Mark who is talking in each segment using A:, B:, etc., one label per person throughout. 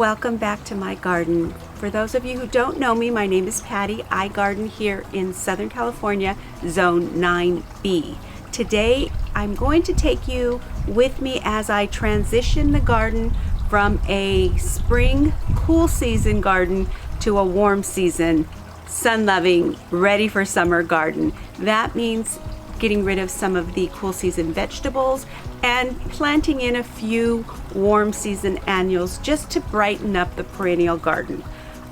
A: Welcome back to my garden. For those of you who don't know me, my name is Patty. I garden here in Southern California, Zone 9B. Today, I'm going to take you with me as I transition the garden from a spring, cool season garden to a warm season, sun-loving, ready for summer garden. That means getting rid of some of the cool season vegetables and planting in a few warm season annuals just to brighten up the perennial garden.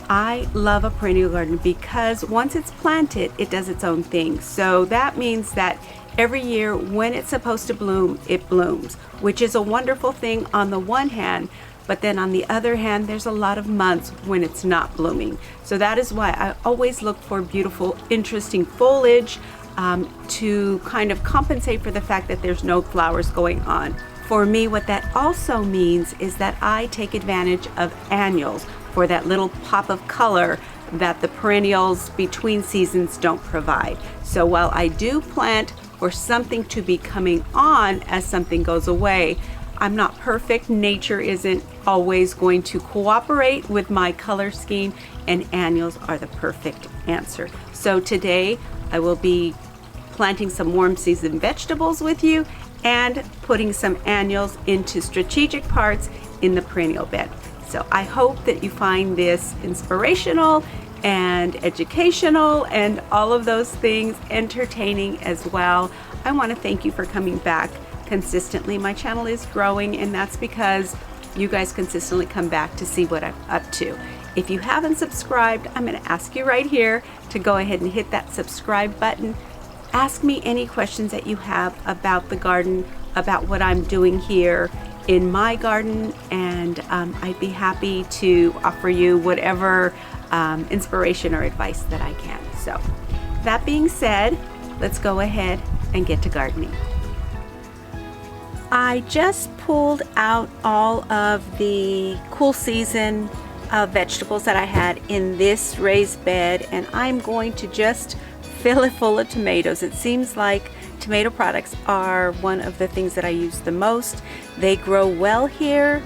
A: I love a perennial garden because once it's planted, it does its own thing. So that means that every year when it's supposed to bloom, it blooms, which is a wonderful thing on the one hand, but then on the other hand, there's a lot of months when it's not blooming. So that is why I always look for beautiful, interesting foliage to kind of compensate for the fact that there's no flowers going on. For me, what that also means is that I take advantage of annuals for that little pop of color that the perennials between seasons don't provide. So while I do plant for something to be coming on as something goes away, I'm not perfect. Nature isn't always going to cooperate with my color scheme, and annuals are the perfect answer. So today I will be planting some warm season vegetables with you and putting some annuals into strategic parts in the perennial bed. So I hope that you find this inspirational and educational and all of those things, entertaining as well. I want to thank you for coming back consistently. My channel is growing, and that's because you guys consistently come back to see what I'm up to. If you haven't subscribed, I'm going to ask you right here to go ahead and hit that subscribe button. Ask me any questions that you have about the garden, about what I'm doing here in my garden, and I'd be happy to offer you whatever inspiration or advice that I can. So that being said, let's go ahead and get to gardening. I just pulled out all of the cool season vegetables that I had in this raised bed, and I'm going to just fill it full of tomatoes. It seems like tomato products are one of the things that I use the most. They grow well here.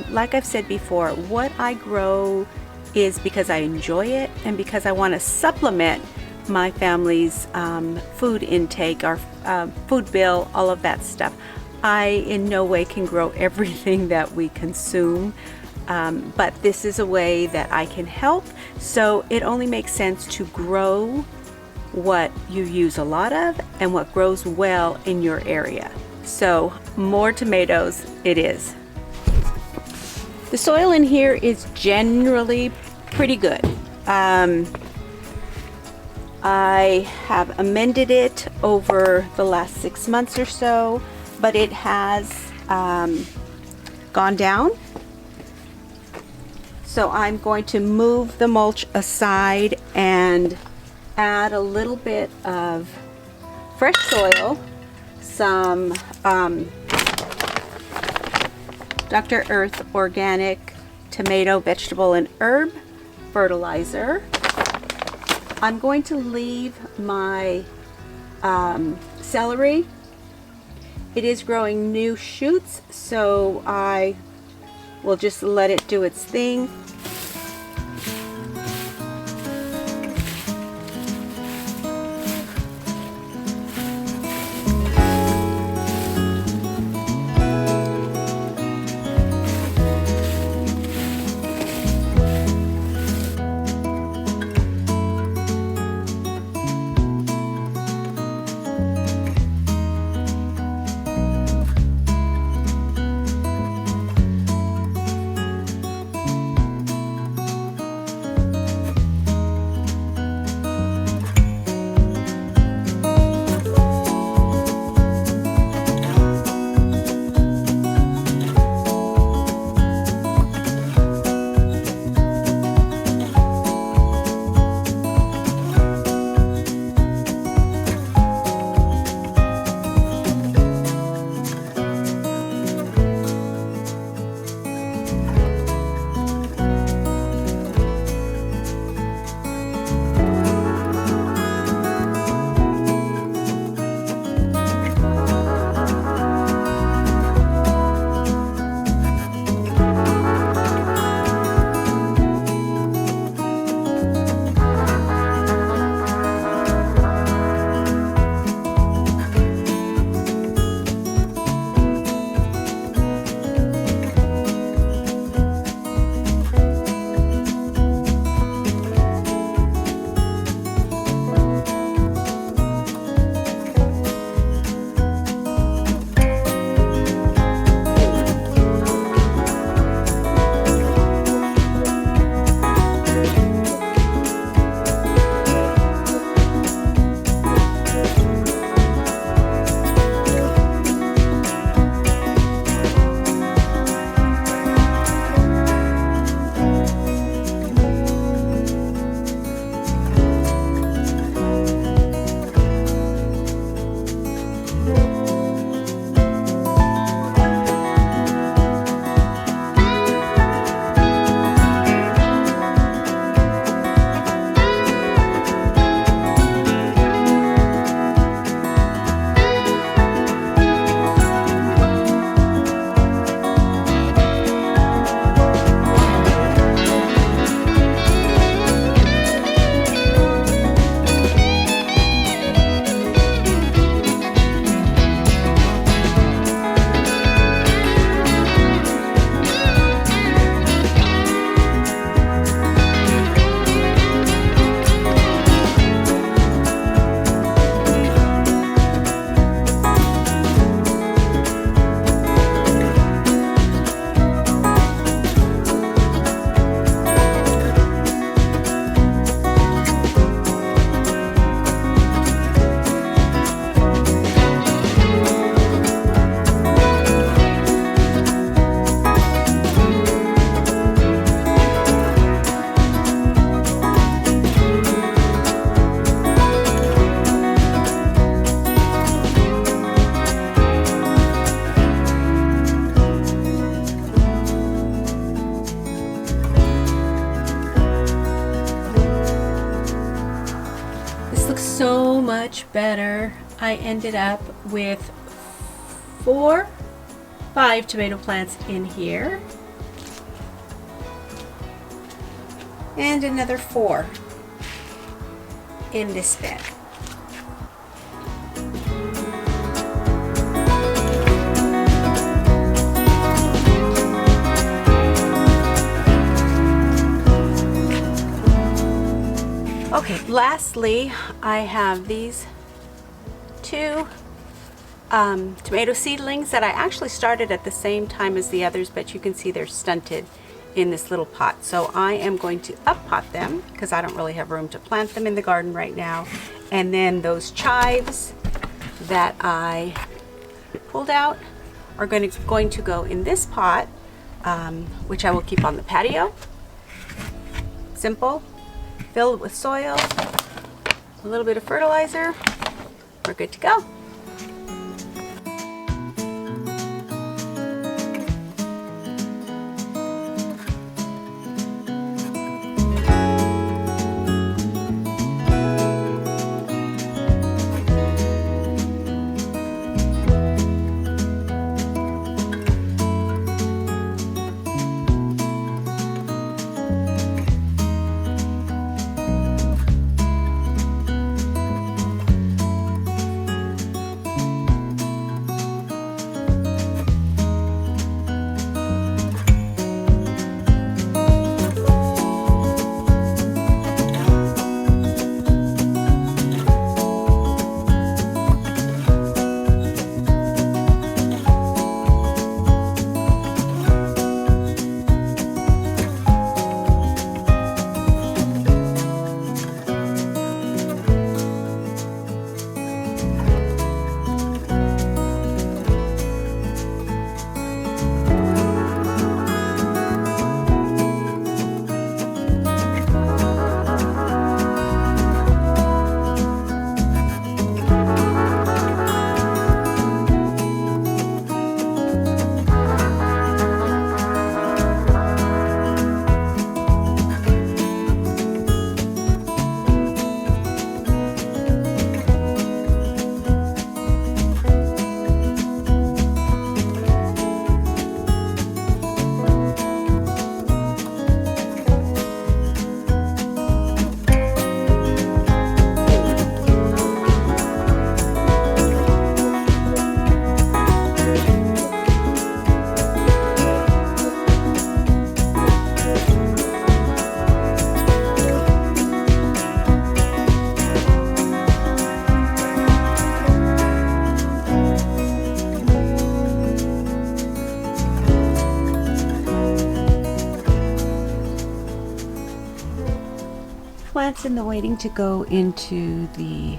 A: Like I've said before, what I grow is because I enjoy it and because I want to supplement my family's food intake, our food bill, all of that stuff. I in no way can grow everything that we consume, but this is a way that I can help. So it only makes sense to grow what you use a lot of and what grows well in your area. So more tomatoes it is. The soil in here is generally pretty good. I have amended it over the last 6 months or so, but it has gone down. So I'm going to move the mulch aside and add a little bit of fresh soil, some Dr. Earth organic tomato, vegetable, and herb fertilizer. I'm going to leave my celery. It is growing new shoots, so I will just let it do its thing. much better. I ended up with 5 tomato plants in here. And another 4 in this bed. Okay, lastly, I have these 2 tomato seedlings that I actually started at the same time as the others, but you can see they're stunted in this little pot. So I am going to up pot them because I don't really have room to plant them in the garden right now. And then those chives that I pulled out are going to go in this pot, which I will keep on the patio. Simple. Fill it with soil, a little bit of fertilizer. We're good to go. Plants in the waiting to go into the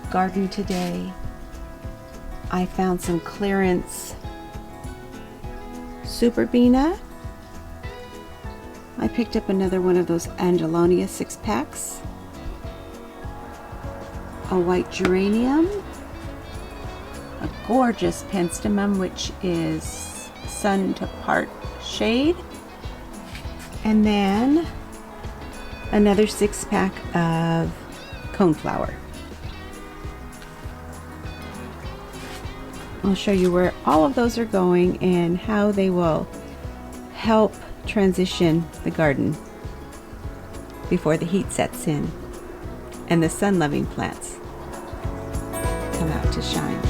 A: garden today. I found some clearance Superbina. I picked up another one of those Angelonia 6-packs. A white geranium. A gorgeous penstemon, which is sun to part shade. And then another 6-pack of coneflower. I'll show you where all of those are going and how they will help transition the garden before the heat sets in and the sun-loving plants come out to shine.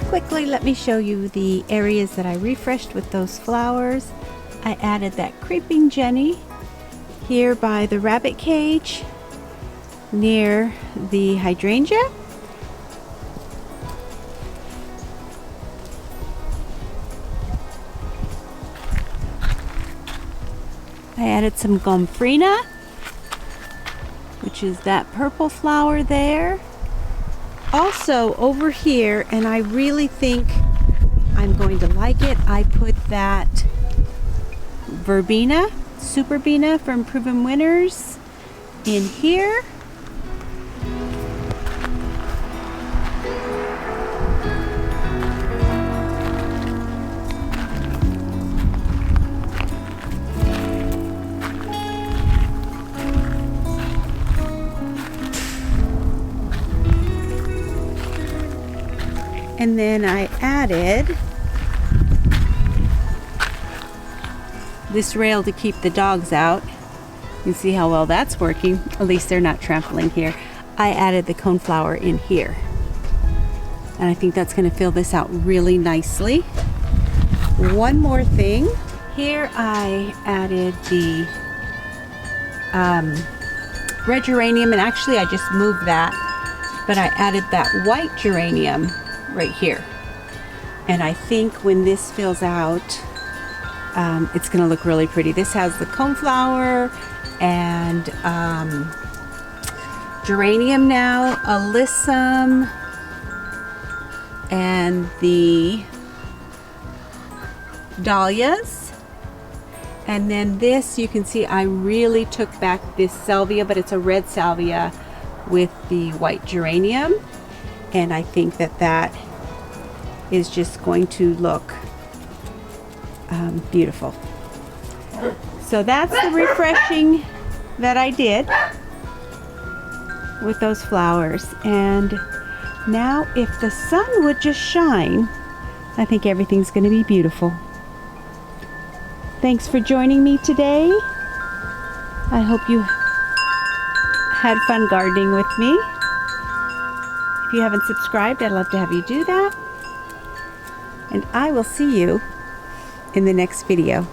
A: Quickly, let me show you the areas that I refreshed with those flowers. I added that creeping Jenny here by the rabbit cage near the hydrangea. I added some gomphrena, which is that purple flower there. Also over here, and I really think I'm going to like it, I put that verbena, Superbina from Proven Winners in here. And then I added this rail to keep the dogs out. You can see how well that's working. At least they're not trampling here. I added the coneflower in here. And I think that's going to fill this out really nicely. One more thing. Here I added the red geranium, and actually I just moved that, but I added that white geranium right here. And I think when this fills out, it's going to look really pretty. This has the coneflower and geranium now, alyssum, and the dahlias. And then this, you can see I really took back this salvia, but it's a red salvia with the white geranium. And I think that that is just going to look beautiful. So that's the refreshing that I did with those flowers. And now if the sun would just shine, I think everything's going to be beautiful. Thanks for joining me today. I hope you had fun gardening with me. If you haven't subscribed, I'd love to have you do that. And I will see you in the next video.